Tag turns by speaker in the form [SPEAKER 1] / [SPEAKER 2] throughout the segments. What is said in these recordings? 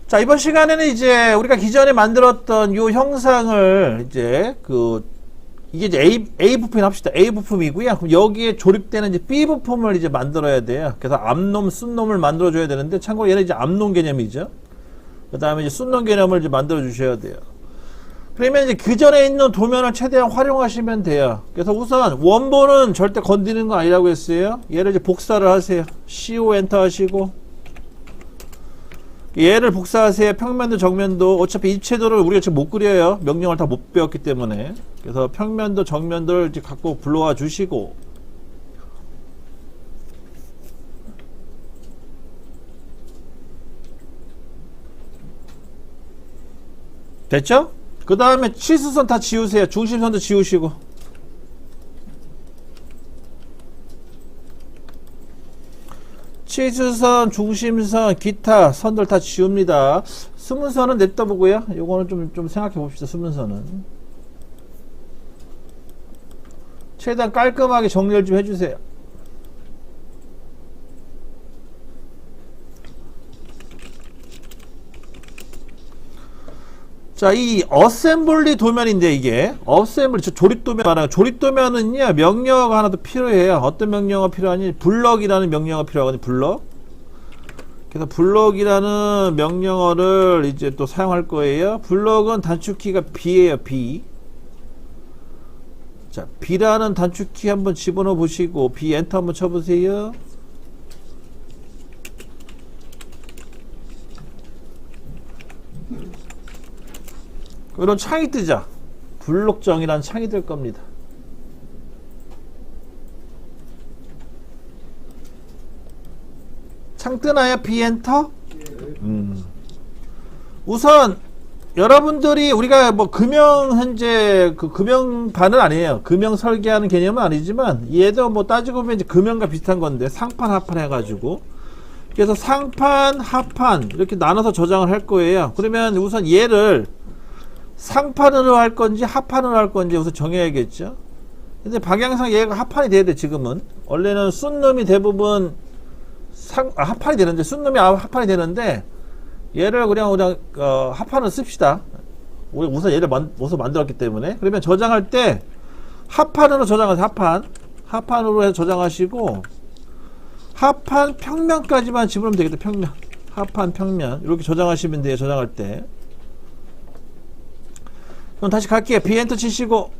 [SPEAKER 1] 자, 이번 시간에는 이제 우리가 기존에 만들었던 요 형상을 이제 이게 이제 A 부품 합시다. A 부품이고요. 그럼 여기에 조립되는 이제 B 부품을 이제 만들어야 돼요. 그래서 앞놈, 순놈을 만들어줘야 되는데, 참고로 얘는 이제 앞놈 개념이죠. 그 다음에 이제 순놈 개념을 이제 만들어 주셔야 돼요. 그러면 이제 그 전에 있는 도면을 최대한 활용하시면 돼요. 그래서 우선 원본은 절대 건드리는 거 아니라고 했어요. 얘를 이제 복사를 하세요. CO 엔터 하시고, 얘를 복사하세요. 평면도 정면도. 어차피 입체도를 우리가 지금 못 그려요. 명령을 다 못 배웠기 때문에. 그래서 평면도 정면도를 이제 갖고 불러와 주시고, 됐죠? 그 다음에 치수선 다 지우세요. 중심선도 지우시고, 치수선, 중심선, 기타 선들 다 지웁니다. 수문선은 냅둬보고요. 요거는 좀 생각해 봅시다. 수문선은 최대한 깔끔하게 정리를 좀 해주세요. 자, 이 어셈블리 도면인데, 이게 어셈블리 조립 도면 말하는, 조립 도면은요 명령어가 하나 더 필요해요. 어떤 명령어가 필요하니? 블럭이라는 명령어가 필요하거든요. 블럭. 그래서 블럭이라는 명령어를 이제 또 사용할 거예요. 블럭은 단축키가 B예요. B. 자, B라는 단축키 한번 집어넣어 보시고, B 엔터 한번 쳐보세요. 이런 창이 뜨죠. 블록정이라는 창이 뜰 겁니다. 창 뜨나요? B 엔터? 우선 여러분들이 우리가 뭐 현재 금형반은 아니에요. 금형 설계하는 개념은 아니지만 얘도 뭐 따지고 보면 이제 금형과 비슷한 건데, 상판 하판 해가지고, 그래서 상판 하판 이렇게 나눠서 저장을 할 거예요. 그러면 우선 얘를 상판으로 할 건지 하판으로 할 건지 우선 정해야겠죠. 근데 방향상 얘가 하판이 돼야 돼. 지금은 원래는 순놈이 대부분 하판이 되는데, 순놈이 하판이 되는데, 얘를 그냥 하판을 씁시다. 우리 우선 얘를 우선 만들었기 때문에. 그러면 저장할 때 하판으로 저장하세요. 하판으로 해서 저장하시고, 하판 평면까지만 집어넣으면 되겠다. 평면, 하판 평면 이렇게 저장하시면 돼요. 저장할 때. 그럼 다시 갈게요. B 엔터 치시고,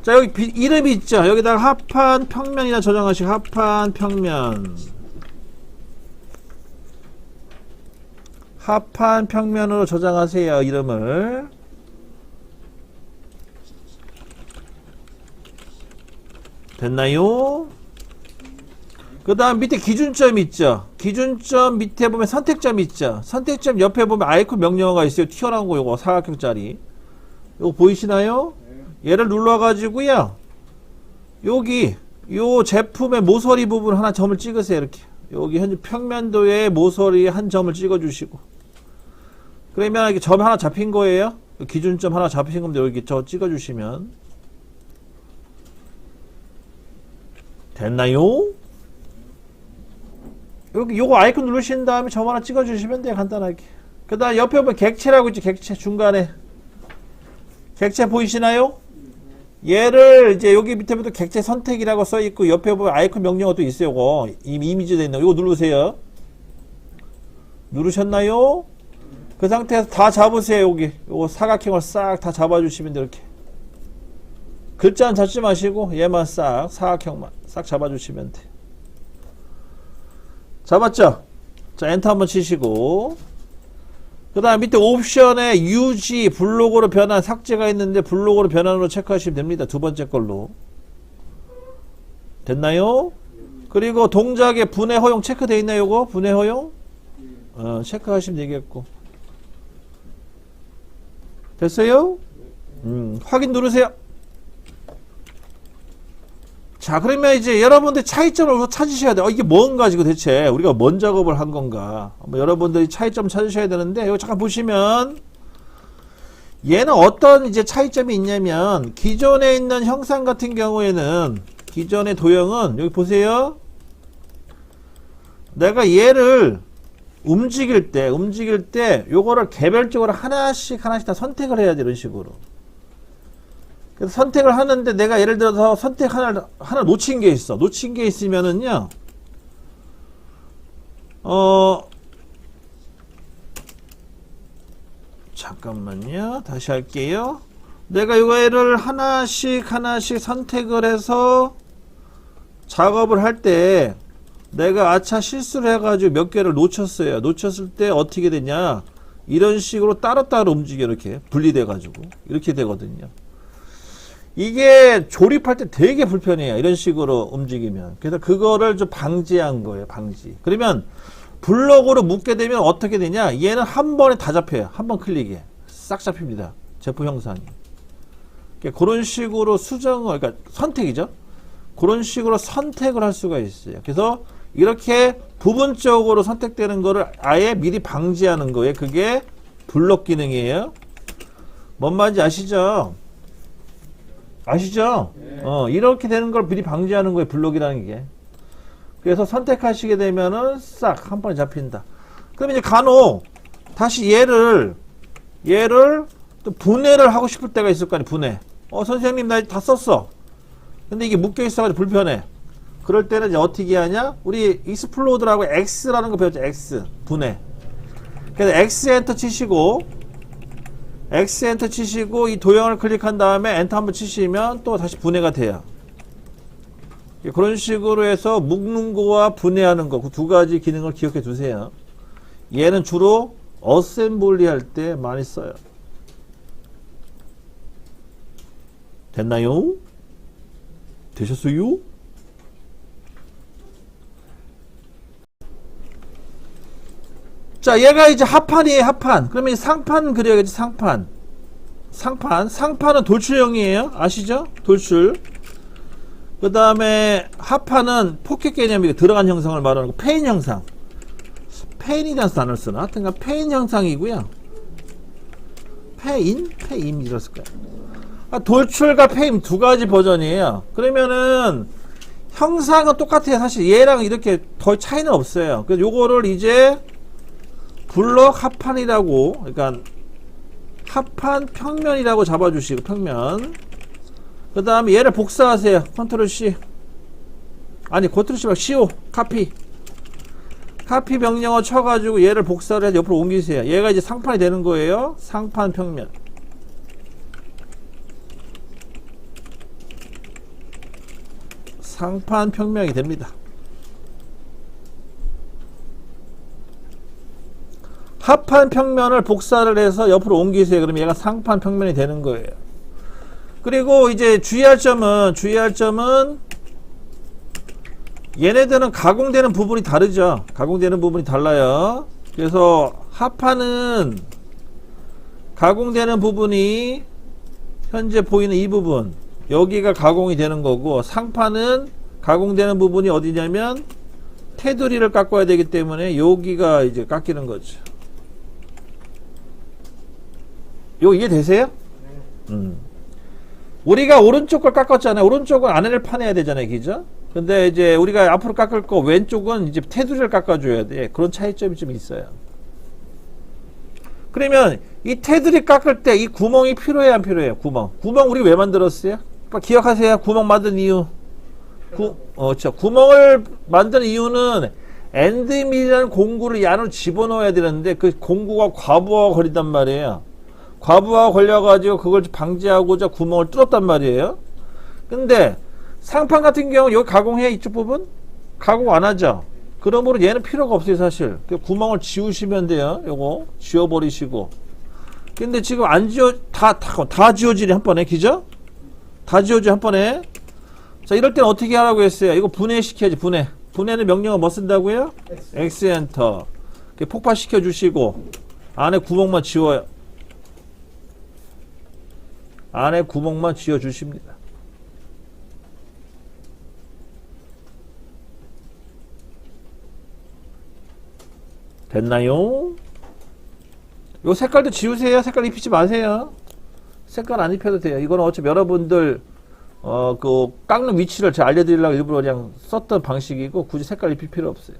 [SPEAKER 1] 자, 여기 이름이 있죠. 여기다가 하판 평면이나 저장하시고, 하판 평면, 하판 평면으로 저장하세요. 이름을. 됐나요? 그 다음 밑에 기준점 있죠. 기준점 밑에 보면 선택점 있죠. 선택점 옆에 보면 아이콘 명령어가 있어요. 튀어나온 거, 요거 사각형짜리. 요거 보이시나요? 얘를 눌러가지고요, 여기 요 제품의 모서리 부분 하나 점을 찍으세요. 이렇게 여기 현재 평면도의 모서리 한 점을 찍어주시고, 그러면 이렇게 점 하나 잡힌 거예요. 기준점 하나 잡힌 건데 여기 저 찍어주시면 됐나요? 여기 요거 아이콘 누르신 다음에 점 하나 찍어주시면 돼요. 간단하게. 그 다음 옆에 보면 객체라고 있죠. 객체 중간에 객체 보이시나요? 얘를 이제 여기 밑에 보면 객체 선택이라고 써있고, 옆에 보면 아이콘 명령어도 있어요. 요거 이미지 되어 있는 거, 요거 누르세요. 누르셨나요? 그 상태에서 다 잡으세요. 여기 요거 사각형을 싹 다 잡아주시면 돼요. 이렇게 글자는 잡지 마시고 얘만 싹, 사각형만 싹 잡아주시면 돼. 잡았죠? 자, 엔터 한번 치시고, 그 다음 밑에 옵션에 유지 블록으로 변환 삭제가 있는데, 블록으로 변환으로 체크하시면 됩니다. 두 번째 걸로. 됐나요? 그리고 동작의 분해 허용 체크되어 있나요? 요거 분해 허용 체크하시면 되겠고. 됐어요? 확인 누르세요. 자, 그러면 이제 여러분들 차이점을 찾으셔야 돼요. 이게 뭔가 지금 대체 우리가 뭔 작업을 한 건가. 여러분들이 차이점 찾으셔야 되는데, 여기 잠깐 보시면 얘는 어떤 이제 차이점이 있냐면, 기존에 있는 형상 같은 경우에는, 기존의 도형은 여기 보세요. 내가 얘를 움직일 때 요거를 개별적으로 하나씩 다 선택을 해야 돼. 이런 식으로. 그래서 선택을 하는데 내가 예를 들어서 선택 하나 놓친 게 있어. 놓친 게 있으면은요, 잠깐만요. 다시 할게요. 내가 이거를 하나씩 선택을 해서 작업을 할 때 내가 아차 실수를 해가지고 몇 개를 놓쳤어요. 놓쳤을 때 어떻게 되냐, 이런 식으로 따로따로 움직여. 이렇게 분리돼 가지고 이렇게 되거든요. 이게 조립할 때 되게 불편해요. 이런 식으로 움직이면. 그래서 그거를 좀 방지한 거예요. 방지. 그러면 블록으로 묶게 되면 어떻게 되냐, 얘는 한 번에 다 잡혀요. 한 번 클릭에 싹 잡힙니다. 제품 형상이. 그런 식으로 수정을, 그러니까 선택이죠. 그런 식으로 선택을 할 수가 있어요. 그래서 이렇게 부분적으로 선택되는 거를 아예 미리 방지하는 거예요. 그게 블록 기능이에요. 뭔 말인지 아시죠? 아시죠?
[SPEAKER 2] 네.
[SPEAKER 1] 이렇게 되는 걸 미리 방지하는 거예요. 블록이라는 게. 그래서 선택하시게 되면은 싹 한 번에 잡힌다. 그럼 이제 간혹 다시 얘를 또 분해를 하고 싶을 때가 있을 거 아니에요. 분해. 선생님 나 다 썼어. 근데 이게 묶여 있어가지고 불편해. 그럴 때는 이제 어떻게 하냐? 우리 익스플로드라고 X라는 거 배웠죠. X. 분해. 그래서 X 엔터 치시고 이 도형을 클릭한 다음에 엔터 한번 치시면 또 다시 분해가 돼요. 그런 식으로 해서 묶는 거와 분해하는 거, 그 두 가지 기능을 기억해 두세요. 얘는 주로 어셈블리 할 때 많이 써요. 됐나요? 되셨어요? 자, 얘가 이제 하판이에요. 하판. 그러면 상판 그려야겠지. 상판은 돌출형이에요. 아시죠? 돌출. 그 다음에 하판은 포켓 개념이고 들어간 형상을 말하는 거. 페인 형상. 페인이라는 단어를 쓰나? 하여튼간 페인 형상이고요. 페인 이랬을 거야. 돌출과 페인 두 가지 버전이에요. 그러면은 형상은 똑같아요. 사실 얘랑 이렇게 더 차이는 없어요. 그래서 요거를 이제 블록 하판이라고, 그러니까 하판 평면이라고 잡아주시고, 평면. 그 다음에 얘를 복사하세요. 컨트롤 C. 아니, 컨트롤 C 말고 CO. 카피 명령어 쳐가지고 얘를 복사를 해서 옆으로 옮기세요. 얘가 이제 상판이 되는 거예요. 상판 평면. 상판 평면이 됩니다. 하판 평면을 복사를 해서 옆으로 옮기세요. 그러면 얘가 상판 평면이 되는 거예요. 그리고 이제 주의할 점은 얘네들은 가공되는 부분이 다르죠. 가공되는 부분이 달라요. 그래서 하판은 가공되는 부분이 현재 보이는 이 부분, 여기가 가공이 되는 거고, 상판은 가공되는 부분이 어디냐면 테두리를 깎아야 되기 때문에 여기가 이제 깎이는 거죠. 요 이해되세요? 우리가 오른쪽 걸 깎았잖아요. 오른쪽은 안에를 파내야 되잖아요. 그죠? 근데 이제 우리가 앞으로 깎을 거 왼쪽은 이제 테두리를 깎아줘야 돼. 그런 차이점이 좀 있어요. 그러면 이 테두리 깎을 때 이 구멍이 필요해요, 안 필요해요? 구멍 우리 왜 만들었어요? 기억하세요? 구멍 만든 이유. 구멍을 만든 이유는 엔드밀이라는 공구를 이 안으로 집어넣어야 되는데 그 공구가 과부하가 걸린단 말이에요. 과부하가 걸려가지고 그걸 방지하고자 구멍을 뚫었단 말이에요. 근데 상판 같은 경우 여기 가공해, 이쪽 부분? 가공 안 하죠? 그러므로 얘는 필요가 없어요, 사실. 구멍을 지우시면 돼요. 요거 지워버리시고. 근데 지금 안 지워, 다 지워지네, 한 번에. 그죠? 다 지워져, 한 번에. 자, 이럴 때는 어떻게 하라고 했어요? 이거 분해시켜야지, 분해. 분해는 명령어 뭐 쓴다고요? X 엔터. 폭파시켜 주시고, 안에 구멍만 지워요. 안에 구멍만 지워 주십니다. 됐나요? 요 색깔도 지우세요. 색깔 입히지 마세요. 색깔 안 입혀도 돼요. 이거는 어차피 여러분들 그 깎는 위치를 제가 알려드리려고 일부러 그냥 썼던 방식이고 굳이 색깔 입힐 필요 없어요.